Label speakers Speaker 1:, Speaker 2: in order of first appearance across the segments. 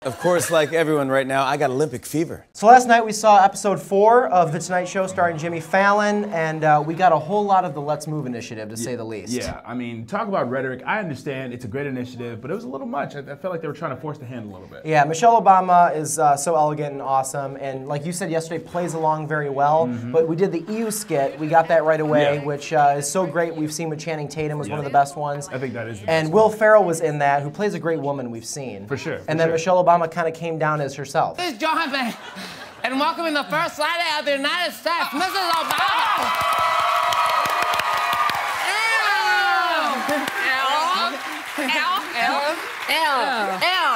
Speaker 1: Of course, like everyone right now, I got Olympic fever.
Speaker 2: So last night we saw episode 4 of The Tonight Show starring Jimmy Fallon, and we got a whole lot of the Let's Move initiative, to say the least.
Speaker 3: Yeah, I mean, talk about rhetoric. I understand it's a great initiative, but it was a little much. I felt like they were trying to force the hand a little bit.
Speaker 2: Yeah, Michelle Obama is so elegant and awesome, and like you said yesterday, plays along very well. But we did the EU skit. We got that right away, which is so great. We've seen with Channing Tatum was one of the best ones.
Speaker 3: I think that is the
Speaker 2: And
Speaker 3: best
Speaker 2: Will Ferrell was in that, who plays a great woman we've seen.
Speaker 3: For sure.
Speaker 2: And then Michelle Obama kind of came down as herself.
Speaker 4: This is Jonathan, and welcome in the first lady of the United States, Mrs. Obama.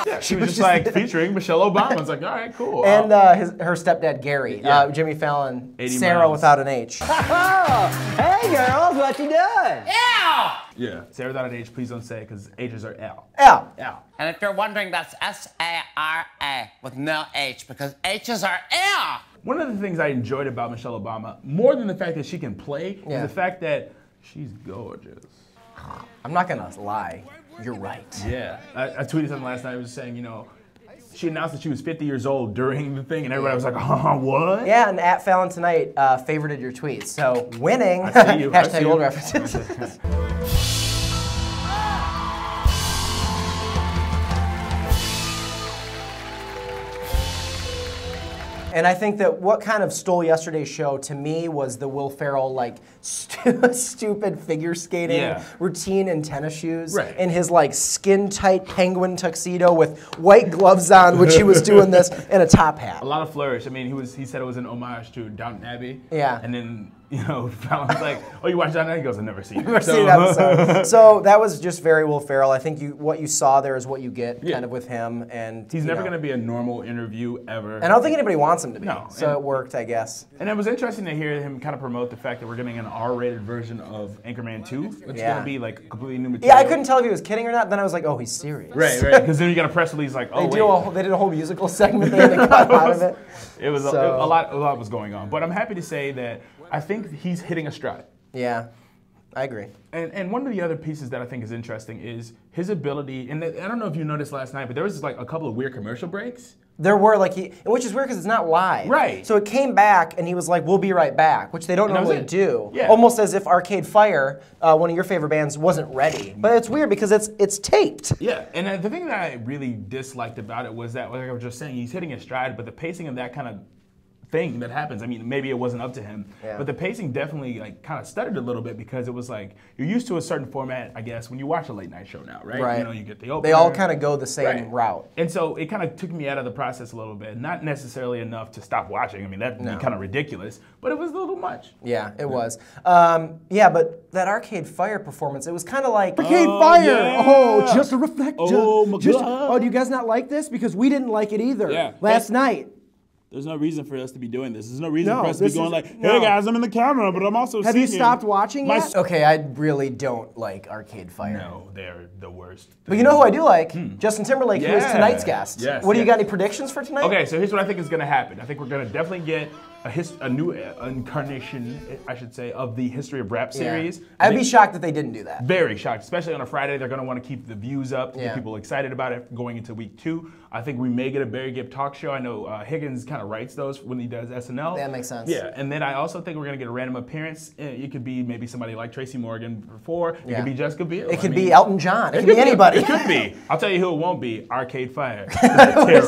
Speaker 3: Yeah, she was just like featuring Michelle Obama. I was like, all right, cool.
Speaker 2: And her stepdad, Gary, Jimmy Fallon, Sarah
Speaker 3: miles.
Speaker 2: without an H.
Speaker 5: Hey girls, what you doing?
Speaker 3: Yeah, Sarah without an H, please don't say it, because H's are L.
Speaker 2: L.
Speaker 3: L.
Speaker 4: And if you're wondering, that's S-A-R-A with no H, because H's are L.
Speaker 3: One of the things I enjoyed about Michelle Obama, more than the fact that she can play, is the fact that she's gorgeous.
Speaker 2: I'm not gonna lie, you're right.
Speaker 3: Yeah, I tweeted something last night. I was saying, you know, she announced that she was 50 years old during the thing, and everybody was like, what?
Speaker 2: Yeah, and at Fallon Tonight favorited your tweets. So winning.
Speaker 3: I see you.
Speaker 2: Hashtag old references. And I think that what kind of stole yesterday's show to me was the Will Ferrell like stupid figure skating routine in tennis shoes, in his like skin tight penguin tuxedo with white gloves on, which he was doing this in a top hat.
Speaker 3: A lot of flourish. I mean, he said it was an homage to Downton Abbey.
Speaker 2: Yeah.
Speaker 3: And then, you know, Fallon's like, oh, you watch Downton Abbey? He goes, I've never seen it.
Speaker 2: Never seen that episode. So that was just very Will Ferrell. I think what you saw there is what you get kind of with him. And
Speaker 3: he's never going to be a normal interview ever.
Speaker 2: And I don't think anybody wants him to be.
Speaker 3: No.
Speaker 2: So it worked, I guess.
Speaker 3: And it was interesting to hear him kind of promote the fact that we're getting an R-rated version of Anchorman 2. It's going to be like completely new material.
Speaker 2: Yeah, I couldn't tell if he was kidding or not. Then I was like, oh, he's serious.
Speaker 3: Right. Because then you got a press release like, oh,
Speaker 2: they did a whole musical segment they had to cut out of it.
Speaker 3: It was a lot was going on. But I'm happy to say that I think he's hitting a stride.
Speaker 2: Yeah, I agree.
Speaker 3: And one of the other pieces that I think is interesting is his ability, and I don't know if you noticed last night, but there was like a couple of weird commercial breaks. There
Speaker 2: were, like, which is weird because it's not live.
Speaker 3: Right.
Speaker 2: So it came back and he was like, we'll be right back, which they don't normally do. Yeah. Almost as if Arcade Fire, one of your favorite bands, wasn't ready. But it's weird because it's taped.
Speaker 3: Yeah, and the thing that I really disliked about it was that, like I was just saying, he's hitting his stride, but the pacing of that kind of thing that happens. I mean, maybe it wasn't up to him, but the pacing definitely like kind of stuttered a little bit because it was like you're used to a certain format, I guess, when you watch a late night show now, right? You know, you get the opener.
Speaker 2: They all kind of go the same route.
Speaker 3: And so it kind of took me out of the process a little bit. Not necessarily enough to stop watching. I mean, that'd be kind of ridiculous, but it was a little much.
Speaker 2: Yeah, it was. Yeah, but that Arcade Fire performance, it was kind of like Arcade Fire.
Speaker 5: Yeah. Oh, just a reflector.
Speaker 3: Oh my God.
Speaker 5: Oh, do you guys not like this? Because we didn't like it either last night.
Speaker 6: There's no reason for us to be doing this. There's no reason for us to be going like, hey guys, I'm in the camera, but I'm also
Speaker 5: Have you stopped watching yet?
Speaker 2: Okay, I really don't like Arcade Fire.
Speaker 3: No, they're the worst.
Speaker 2: But you know who I do like? Justin Timberlake, who is tonight's guest.
Speaker 3: Yes,
Speaker 2: what do you got, any predictions for tonight?
Speaker 3: Okay, so here's what I think is going to happen. I think we're going to definitely get a new incarnation, I should say, of the History of Rap series.
Speaker 2: I'd be shocked if they didn't do that.
Speaker 3: Very shocked, especially on a Friday. They're going to want to keep the views up, get people excited about it going into week 2. I think we may get a Barry Gibb talk show. I know Higgins kind of writes those when he does SNL.
Speaker 2: That makes sense.
Speaker 3: Yeah, and then I also think we're going to get a random appearance. It could be maybe somebody like Tracy Morgan before. It could be Jessica Biel.
Speaker 2: It could be Elton John. It could be anybody.
Speaker 3: It could be. I'll tell you who it won't be. Arcade Fire.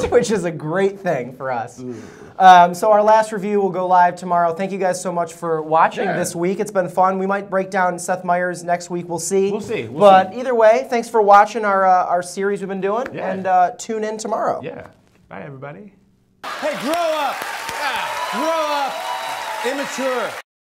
Speaker 2: Which is a great thing for us. So our last review will go live tomorrow. Thank you guys so much for watching this week. It's been fun. We might break down Seth Meyers next week. We'll see. But either way, thanks for watching our series we've been doing. And tune in tomorrow.
Speaker 3: Yeah. Bye, everybody.
Speaker 1: Hey, grow up. Grow up. Immature.